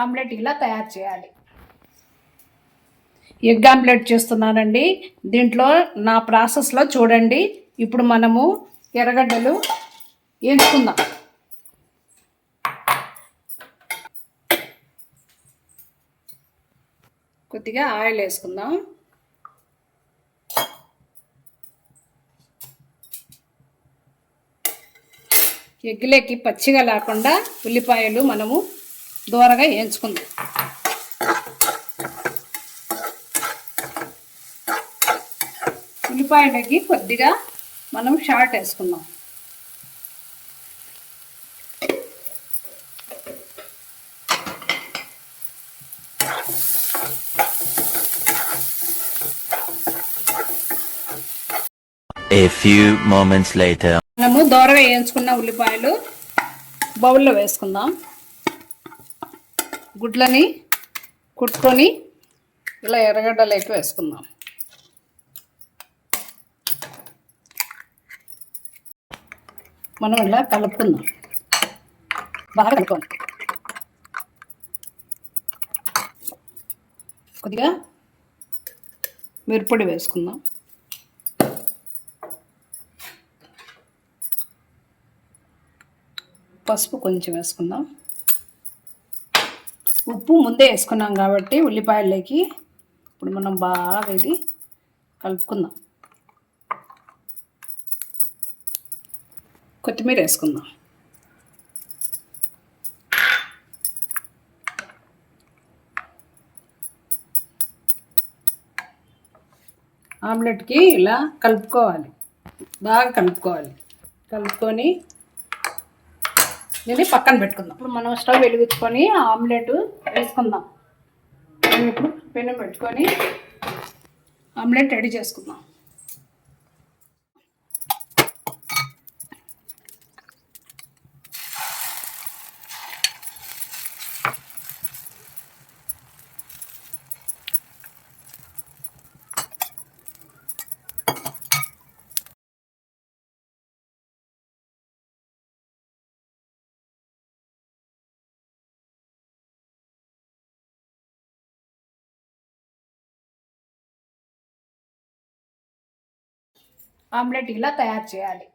Omelette ఇలా తయారు చేయాలి. ఎగ్ ఆమ్లెట్ చేస్తున్నానండి. దీంట్లో నా ప్రాసెస్లో చూడండి. ఇప్పుడు మనము ఎర్రగడ్డలు వేసుకుందాం. కొద్దిగా ఆయిల్ వేసుకుందాం. ఎగ్గులోకి పచ్చిగా లేకుండా ఉల్లిపాయలు మనము దూరగా వేయించుకుందాం. ఉల్లిపాయలకి కొద్దిగా మనం షార్ట్ వేసుకుందాం. A few moments later. మనము దోరగా వేయించుకున్న ఉల్లిపాయలు బౌల్లో వేసుకుందాం. గుడ్లని కుట్టుకొని ఇలా ఎర్రగడ్డలోకి వేసుకుందాం. మనం ఇలా కలుపుకుందాం. బాగా కలుపుకోండి. కొద్దిగా మిరప్పొడి వేసుకుందాం. పసుపు కొంచెం వేసుకుందాం. ఉప్పు ముందే వేసుకున్నాం కాబట్టి ఉల్లిపాయలకి ఇప్పుడు మనం బాగా ఇది కలుపుకుందాం. కొత్తిమీర వేసుకుందాం. ఆమ్లెట్కి ఇలా కలుపుకోవాలి. బాగా కలుపుకోవాలి. కలుపుకొని దీన్ని పక్కన పెట్టుకుందాం. ఇప్పుడు మనం స్టవ్ వెలిగించుకొని ఆమ్లెట్ వేసుకుందాం. ఇప్పుడు పెనం పెట్టుకొని ఆమ్లెట్ రెడీ చేసుకుందాం. ఆమ్లెట్ ఇలా తయారు చేయాలి.